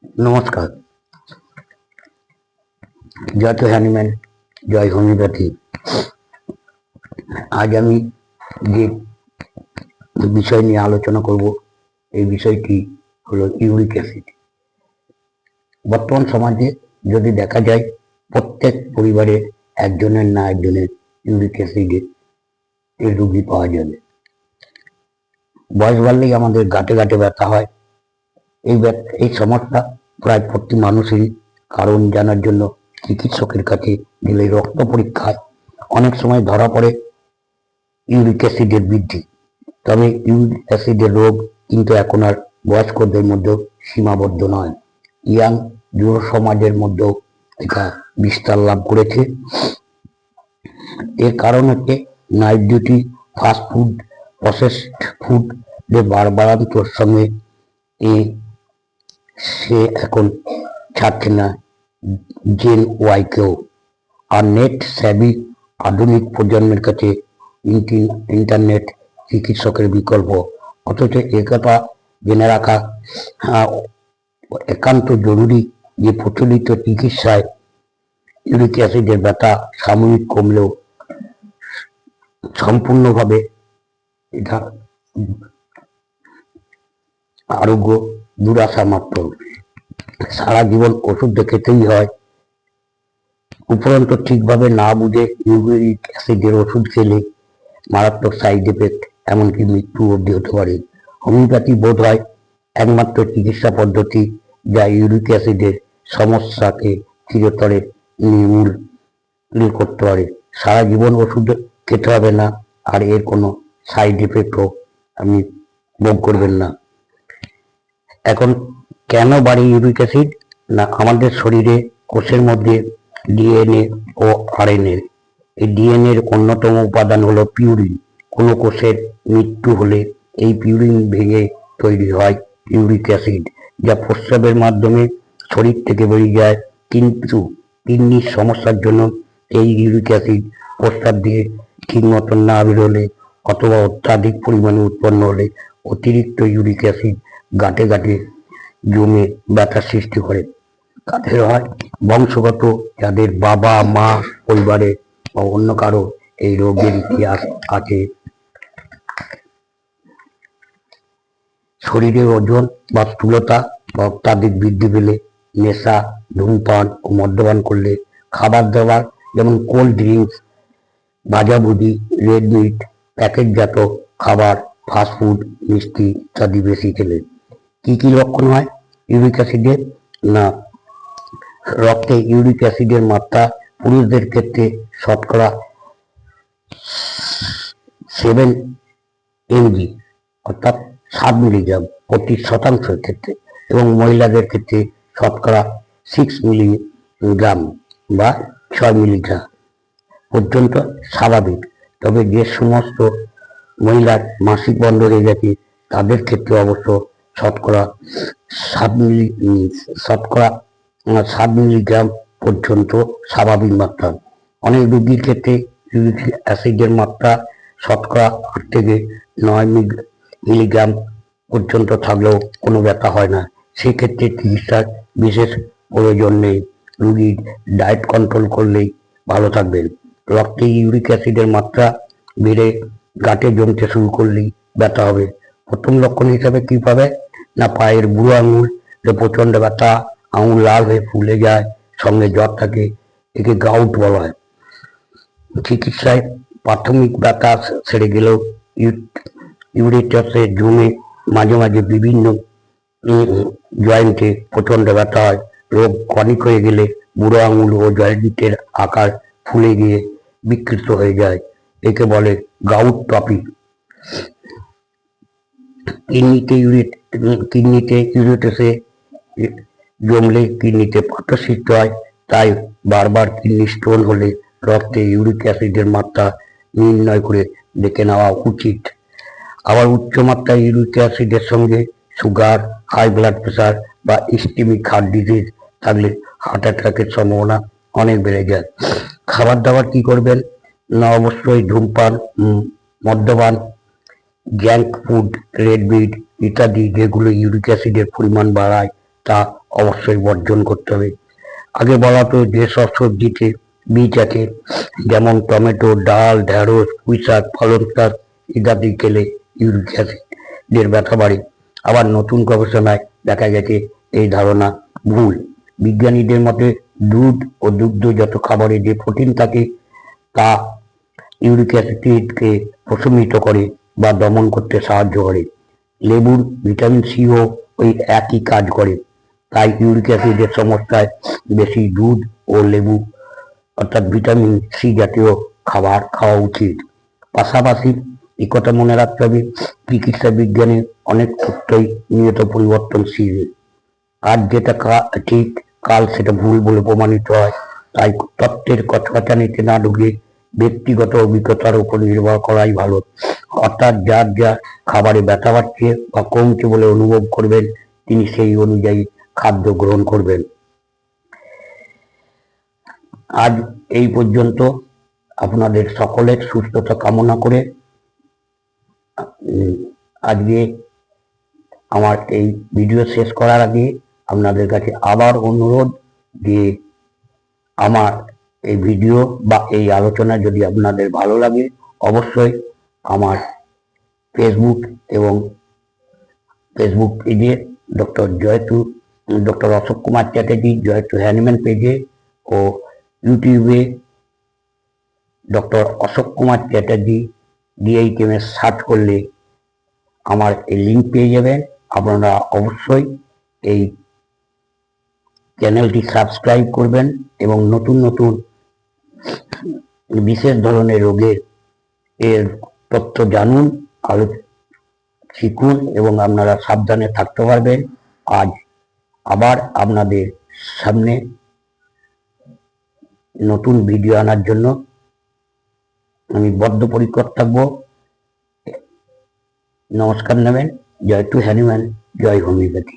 নমস্কার। জয় তো হ্যানিম্যান, জয় হোমিওপ্যাথি। আজ আমি যে বিষয় নিয়ে আলোচনা করব, এই বিষয়টি হলো ইউরিক অ্যাসিড। বর্তমান সমাজে যদি দেখা যায়, প্রত্যেক পরিবারে একজনের না একজনের ইউরিক অ্যাসিডের রোগী পাওয়া যাবে। বয়স বাড়লেই আমাদের গাঁটে গাঁটে ব্যথা হয়। এই সমস্যা প্রায় প্রতি মানুষেরই। কারণ জানার জন্য চিকিৎসকের কাছে গেলে রক্ত পরীক্ষায় অনেক সময় ধরা পড়ে ইউরিক অ্যাসিডের বৃদ্ধি। তবে ইউরিক অ্যাসিডের রোগ কিন্তু এখন আর বয়স্কদের মধ্যেও সীমাবদ্ধ নয়, ইয়াং যুব সমাজের মধ্যেও এটা বিস্তার লাভ করেছে। এর কারণ হচ্ছে night duty, fast food, processed food এর বাড়বাড়ন্তর সঙ্গে সে এখন ছাড়ছে না জেন ওয়াইকেও। আর নেট স্যাভি আধুনিক প্রজন্মের কাছে ইন্টারনেট চিকিৎসকের বিকল্প। অথচ একথা জেনে রাখা একান্ত জরুরি যে প্রচলিত চিকিৎসায় ইউরিক অ্যাসিডের ব্যথা সাময়িক কমলেও সম্পূর্ণভাবে এটা আরোগ্য দুরাশা মাত্র। সারা জীবন ওষুধ খেতেই হয়। উপরন্ত ঠিকভাবে না বুঝে ইউরিক অ্যাসিডের ওষুধ খেলে মারাত্মক সাইড এফেক্ট, এমনকি মৃত্যু অবধি হতে পারে। হোমিওপ্যাথি বোধ হয় একমাত্র চিকিৎসা পদ্ধতি যা ইউরিক অ্যাসিডের সমস্যাকে চিরতরে নির্মূল করতে পারে। সারা জীবন ওষুধ খেতে হবে না, আর এর কোনো সাইড এফেক্টও আপনি ভোগ করবেন না। এখন কেন বাড়ে ইউরিক অ্যাসিড? না, আমাদের শরীরে কোষের মধ্যে ডিএনএ ও আরএনএ, এই ডিএনএ এর অন্যতম উপাদান হলো পিউরিন। কোনো কোষের মৃত্যু হলে এই পিউরিন ভেঙে তৈরি হয় ইউরিক অ্যাসিড, যা প্রস্রাবের মাধ্যমে শরীর থেকে বেরিয়ে যায়। কিন্তু কিডনির সমস্যার জন্য এই ইউরিক অ্যাসিড প্রস্রাব দিয়ে ঠিক মতন না বেরোলে অথবা অত্যাধিক পরিমাণে উৎপন্ন হলে অতিরিক্ত ইউরিক অ্যাসিড গাঁটে গাঁটে জমে ব্যথার সৃষ্টি করে। কাদের হয়? বংশগত, যাদের বাবা মা পরিবারে বা অন্য কারো এই রোগের ইতিহাস আছে। শরীরের ওজন বা স্থূলতা বা অত্যাধিক বৃদ্ধি পেলে, নেশা, ধূমপান ও মদ্যপান করলে, খাবার দাবার যেমন কোল্ড ড্রিঙ্কস, ভাজাভুজি, রেড মিট, প্যাকেটজাত খাবার, ফাস্টফুড, মিষ্টি ইত্যাদি বেশি খেলে। কি কি লক্ষণ হয় ইউরিক অ্যাসিডের? না, রক্তে ইউরিক অ্যাসিডের মাত্রা পুরুষদের ক্ষেত্রে শতকরা 7 mg অর্থাৎ 7 মিলিগ্রাম প্রতি শতাংশের ক্ষেত্রে, এবং মহিলাদের ক্ষেত্রে শতকরা 6 মিলিগ্রাম বা 6 মিলিগ্রাম পর্যন্ত স্বাভাবিক। তবে যে সমস্ত মহিলার মাসিক বন্ধ হয়ে গেছে তাদের ক্ষেত্রে অবশ্য শতকরা 7 মিলিগ্রাম পর্যন্ত স্বাভাবিক মাত্রা। অনেক রোগীর ক্ষেত্রে ইউরিক অ্যাসিডের মাত্রা শতকরা 8 থেকে 9 মিলিগ্রাম পর্যন্ত থাকলেও কোনো ব্যথা হয় না। সেক্ষেত্রে চিকিৎসার বিশেষ প্রয়োজন নেই, রোগীর ডায়েট কন্ট্রোল করলেই ভালো থাকবেন। রক্তে ইউরিক অ্যাসিডের মাত্রা বেড়ে গাঁটে জমতে শুরু করলেই ব্যথা হবে। প্রথম লক্ষণ হিসাবে কি পাবে? না, পায়ের বুড়ো আঙুল প্রচন্ড ব্যথা, আঙুল লাল হয়ে ফুলে যায়, সঙ্গে জ্বর থাকে, একে গাউট বলা হয়। চিকিৎসায় প্রাথমিক ব্যথা সেরে গেলেও ইউরেটাসে জমে মাঝে মাঝে বিভিন্ন জয়েন্টে প্রচন্ড ব্যথা হয়। রোগ ক্রনিক হয়ে গেলে বুড়ো আঙুল ও জয়েন্টের আকার ফুলে গিয়ে বিকৃত হয়ে যায়, একে বলে গাউটপি। কিডনিতে ইউরেটাসে জমলে কিডনিতে পাথর সৃষ্টি হয়। তাই বারবার কিডনি স্টোন হলে রক্তে ইউরিক অ্যাসিডের মাত্রা নির্ণয় করে দেখে নেওয়া উচিত। আবার উচ্চমাত্রায় ইউরিক অ্যাসিডের সঙ্গে সুগার, হাই ব্লাড প্রেশার বা ইস্কেমিক হার্ট ডিজিজ থাকলে হার্ট অ্যাটাকের সম্ভাবনা অনেক বেড়ে যায়। খাবার দাবার কি করবেন? না, অবশ্যই ধূমপান, মদ্যপান, জাঙ্ক ফুড, রেড মিট ইত্যাদি যেগুলো ইউরিক অ্যাসিডের পরিমাণ বাড়ায় তা অবশ্যই বর্জন করতে হবে। আগে বলা তো যেসব সবজিতে বীজ আছে, যেমন টমেটো, ডাল, ঢেঁড়স, পুঁই শাক, পালং শাক ইত্যাদি খেলে ইউরিক অ্যাসিডের ব্যথা বাড়ে। আবার নতুন গবেষণায় দেখা গেছে এই ধারণা ভুল। বিজ্ঞানীদের মতে দুধ ও দুগ্ধজাত খাবারে যে প্রোটিন থাকে তা ইউরিক অ্যাসিডকে প্রশমিত করে বা দমন করতে সাহায্য করে। লেবুর ভিটামিন সিও ওই একই কাজ করে। তাই ইউরিক অ্যাসিডের সমস্যায় বেশি দুধ ও লেবু অর্থাৎ ভিটামিন সি জাতীয় খাবার খাওয়া উচিত। পাশাপাশি এই কথা মনে রাখতে হবে, চিকিৎসা বিজ্ঞানে অনেক তথ্যই নিয়ত পরিবর্তনশীল। আজ যেটা ঠিক কাল সেটা ভুল বলে প্রমাণিত হয়। তাই তত্ত্বের কথাবার্তানিতে না ঢুকে ব্যক্তিগত অভিজ্ঞতার উপর নির্ভর করাই ভালো। অর্থাৎ যার যা খাবারে ব্যথা বাড়ছে বা কমছে বলে অনুভব করবেন তিনি সেই অনুযায়ী খাদ্য গ্রহণ করবেন। আজ এই পর্যন্ত। আপনাদের সকলের সুস্থতা কামনা করে আজকে আমার এই ভিডিও শেষ করার আগে আপনাদের কাছে আবার অনুরোধ যে আমার এই ভিডিও বা এই আলোচনা যদি আপনাদের ভালো লাগে অবশ্যই আমার ফেসবুক পেজে ডক্টর অশোক কুমার চ্যাটার্জি জয়তু হ্যানিম্যান পেজে ও ইউটিউবে doctor Ashok Kumar Chatterjee DHM search করলে আমার এই লিঙ্ক পেয়ে যাবেন। আপনারা অবশ্যই এই চ্যানেলটি সাবস্ক্রাইব করবেন এবং নতুন নতুন বিশেষ ধরনের রোগের তথ্য জানুন, শিখুন এবং আপনারা সাবধানে থাকতে পারবেন। আজ আবার আপনাদের সামনে নতুন ভিডিও আনার জন্য আমি বদ্ধপরিকর থাকবো। নমস্কার নেবেন। জয় টু হ্যানিম্যান, জয় হোমিওপ্যাথি।